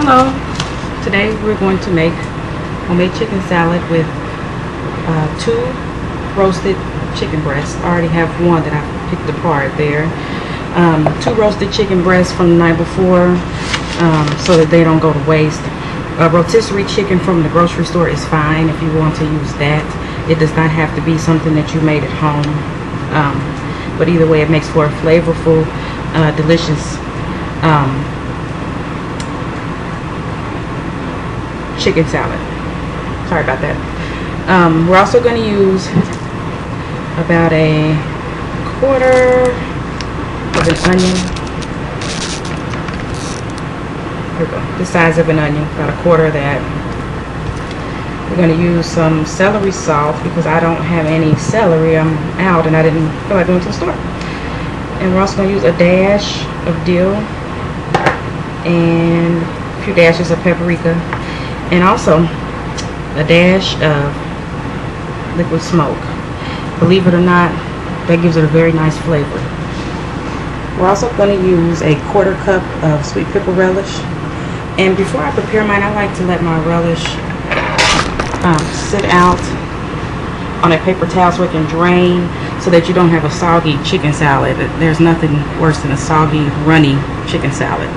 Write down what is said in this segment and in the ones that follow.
Hello. Today we're going to make homemade chicken salad with 2 roasted chicken breasts. I already have one that I picked apart there. 2 roasted chicken breasts from the night before so that they don't go to waste. Rotisserie chicken from the grocery store is fine if you want to use that. It does not have to be something that you made at home. But either way, it makes for a flavorful, delicious chicken salad. Sorry about that. We're also going to use about a quarter of an onion. Here we go. The size of an onion, about a quarter of that. We're going to use some celery salt because I don't have any celery. I'm out and I didn't feel like going to the store. And we're also going to use a dash of dill and a few dashes of paprika, and also a dash of liquid smoke. Believe it or not, that gives it a very nice flavor. We're also going to use a quarter cup of sweet pepper relish. And before I prepare mine, I like to let my relish sit out on a paper towel so it can drain, so that you don't have a soggy chicken salad. There's nothing worse than a soggy, runny chicken salad.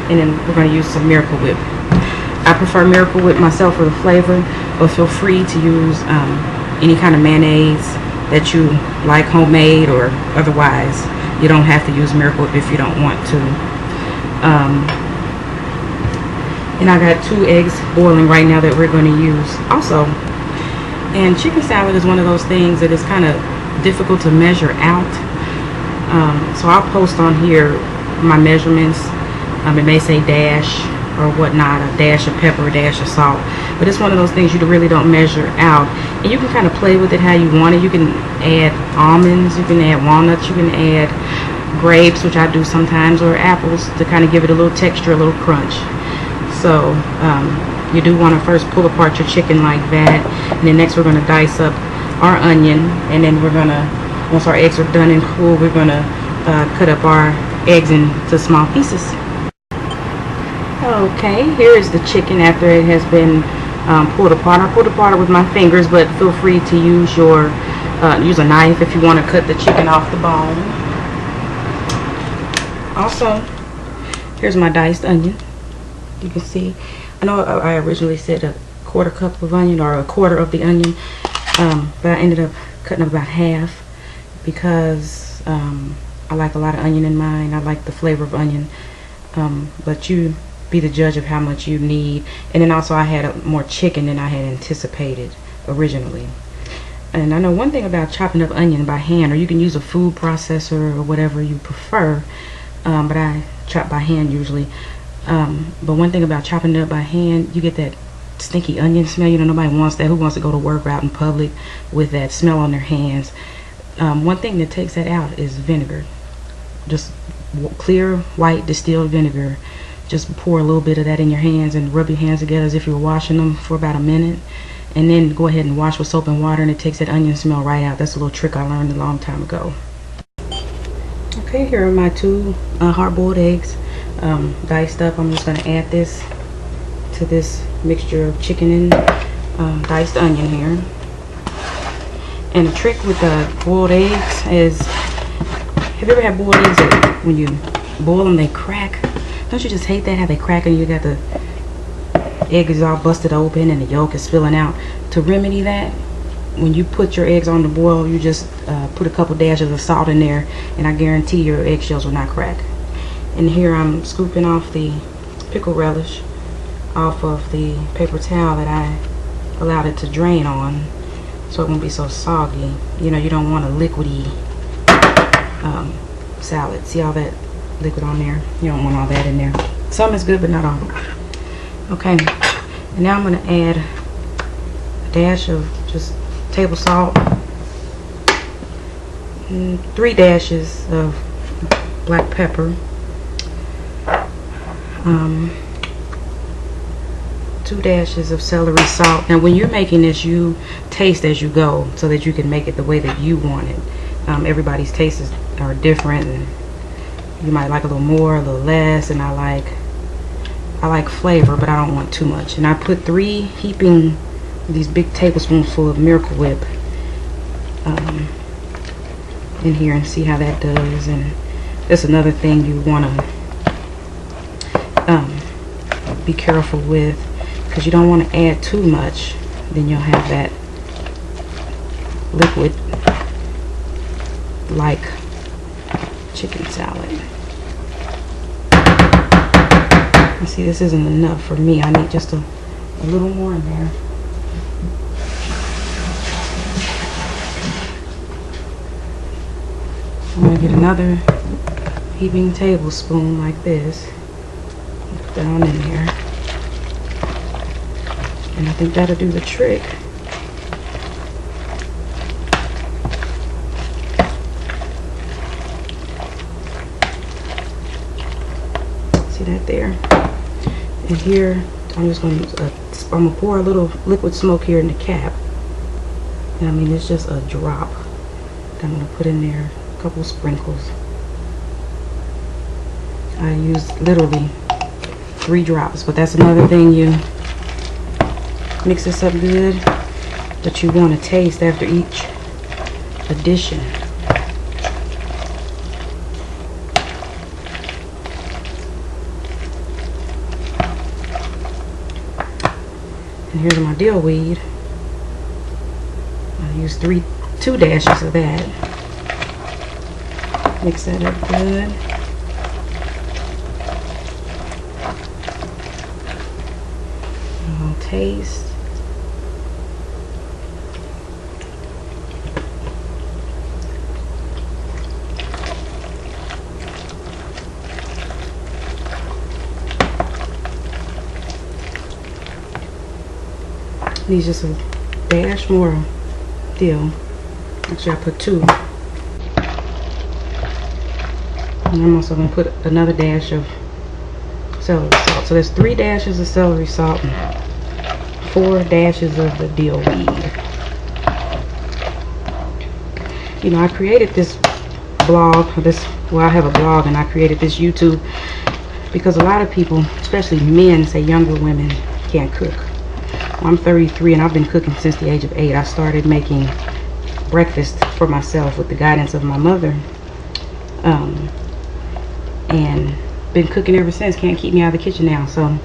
And then we're going to use some Miracle Whip. I prefer Miracle Whip myself for the flavor, but feel free to use any kind of mayonnaise that you like, homemade or otherwise. You don't have to use Miracle Whip if you don't want to. And I got 2 eggs boiling right now that we're going to use also. And chicken salad is one of those things that is kind of difficult to measure out. So I'll post on here my measurements. It may say dash or whatnot, a dash of pepper, a dash of salt, but it's one of those things you really don't measure out, and you can kind of play with it how you want it. You can add almonds, you can add walnuts, you can add grapes, which I do sometimes, or apples to kind of give it a little texture, a little crunch. So you do want to first pull apart your chicken like that, and then next we're going to dice up our onion, and then we're going to, once our eggs are done and cool, we're going to cut up our eggs into small pieces. Okay, here is the chicken after it has been pulled apart. I pulled apart with my fingers, but feel free to use your use a knife if you want to cut the chicken off the bone. Also, here's my diced onion. You can see, I know I originally said a quarter cup of onion, or a quarter of the onion, but I ended up cutting up about half because I like a lot of onion in mine. I like the flavor of onion, but you be the judge of how much you need. And then also I had more chicken than I had anticipated originally. And I know one thing about chopping up onion by hand, or you can use a food processor or whatever you prefer, but I chop by hand usually. But one thing about chopping it up by hand, you get that stinky onion smell. You know, nobody wants that. Who wants to go to work out in public with that smell on their hands? One thing that takes that out is vinegar. Just clear white distilled vinegar. Just pour a little bit of that in your hands and rub your hands together as if you were washing them for about a minute, and then go ahead and wash with soap and water, and it takes that onion smell right out. That's a little trick I learned a long time ago. Okay, here are my 2 hard-boiled eggs diced up. I'm just going to add this to this mixture of chicken and diced onion here. And the trick with the boiled eggs is, have you ever had boiled eggs that when you boil them they crack? Don't you just hate that, how they crack and you got the egg is all busted open and the yolk is spilling out? To remedy that, when you put your eggs on the boil, you just put a couple dashes of salt in there, and I guarantee your eggshells will not crack. And here I'm scooping off the pickle relish off of the paper towel that I allowed it to drain on, so it won't be so soggy. You know, you don't want a liquidy salad. See all that liquid on there? You don't want all that in there. Some is good, but not all. Okay, and now I'm going to add a dash of just table salt, and 3 dashes of black pepper, 2 dashes of celery salt. Now when you're making this, you taste as you go so that you can make it the way that you want it. Everybody's tastes are different, and you might like a little more, a little less, and I like I like flavor, but I don't want too much. And I put 3 heaping these big tablespoonful of Miracle Whip in here, and see how that does. And that's another thing you want to be careful with, because you don't want to add too much. Then you'll have that liquid like chicken salad. You see, this isn't enough for me. I need just a little more in there. I'm going to get another heaping tablespoon like this. Put that on in there. And I think that'll do the trick. See that there? And here, I'm just going to I'm gonna pour a little liquid smoke here in the cap. And I mean, it's just a drop. I'm going to put in there a couple sprinkles. I use literally 3 drops, but that's another thing. You mix this up good, but you want to taste after each addition. And here's my dill weed. I use 2 dashes of that. Mix that up good. I'll taste. Needs just a dash more dill. Actually, I put 2. And I'm also going to put another dash of celery salt. So there's 3 dashes of celery salt and 4 dashes of the dill weed. You know, I created this blog, well, I have a blog, and I created this YouTube because a lot of people, especially men, say younger women can't cook. I'm 33 and I've been cooking since the age of 8. I started making breakfast for myself with the guidance of my mother, and been cooking ever since. Can't keep me out of the kitchen now. So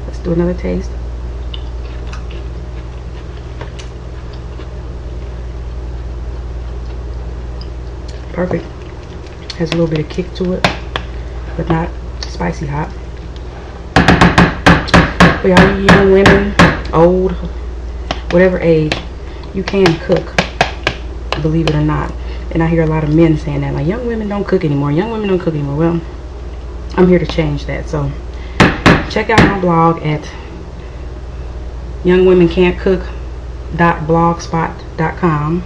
let's do another taste. Perfect. Has a little bit of kick to it, but not spicy hot. For y'all young women, old, whatever age, you can cook, believe it or not. And I hear a lot of men saying that, like, young women don't cook anymore. Young women don't cook anymore. Well, I'm here to change that. So check out my blog at youngwomencan'tcook.blogspot.com.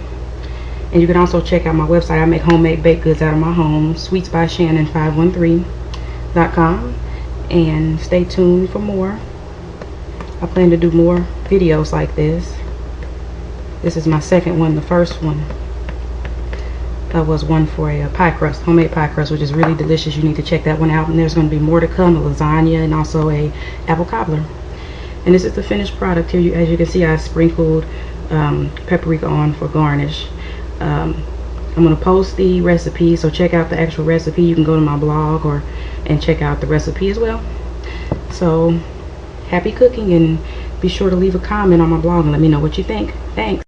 And you can also check out my website. I make homemade baked goods out of my home, sweetsbyshannon513.com. And stay tuned for more. I plan to do more videos like this. This is my second one. The first one was one for a pie crust, homemade pie crust, which is really delicious. You need to check that one out. And there's going to be more to come, a lasagna and also a apple cobbler. And this is the finished product here. As you can see, I sprinkled paprika on for garnish. I'm going to post the recipe, so check out the actual recipe. You can go to my blog and check out the recipe as well. So happy cooking, and be sure to leave a comment on my blog and let me know what you think. Thanks.